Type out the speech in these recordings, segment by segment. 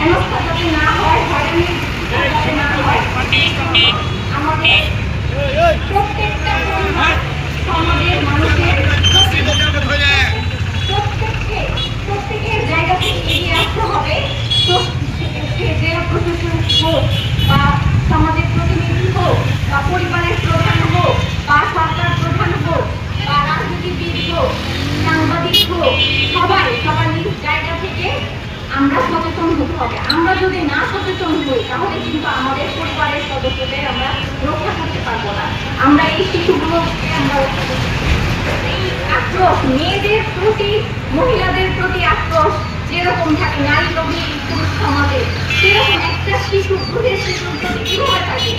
হেনস্থা যাতে না হয়, হয়রানি যাতে না হয়, আমাদের প্রত্যেকটা পরিবার, সমাজের মানুষের প্রত্যেকের জায়গা থেকে এগিয়ে আসতে হবে। তো জেলা প্রশাসন হোক বা সমাজের প্রতিনিধি হোক বা পরিবারের প্রধান হোক বা সরকার প্রধান হোক বা রাজনীতিবিদ হোক, সাংবাদিক হোক, সবার নিজ জায়গা থেকে আমরা সচেতন হতে হবে। আমরা যদি না সচেতন হই তাহলে কিন্তু আমাদের পরিবারের সদস্যদের আমরা রক্ষা করতে পারবো না। আমরা এই শিশুগুলোকে আমরা রক্ষা করতে পারবো। এই আক্রোশ, মেয়েদের প্রতি, মহিলাদের প্রতি আক্রোশ যেরকম থাকে নারী লোভী পুরুষ সমাজে, সেরকম একটা শিশু, দুধের শিশুর প্রতি কিভাবে থাকে?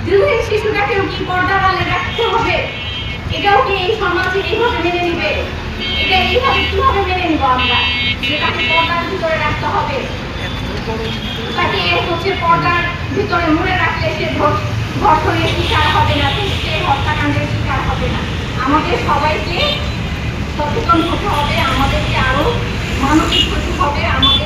দুধের শিশুটাকেও কি পর্দার আড়ালে রাখতে হবে? এটাও কি এই সমাজে এইভাবে মেনে নিবে? এটা এইভাবে কিভাবে মেনে নিব আমরা? যেটাকে পর্দার ভিতরে রাখতে হবে, তাকে হচ্ছে পর্দার ভিতরে মুড়ে রাখলে সে ধর্ষণের শিকার হবে না, সে হত্যাকাণ্ডের শিকার হবে না। আমাদের সবাইকে সচেতন হতে হবে, আমাদেরকে আরো মানসিক হতে হবে।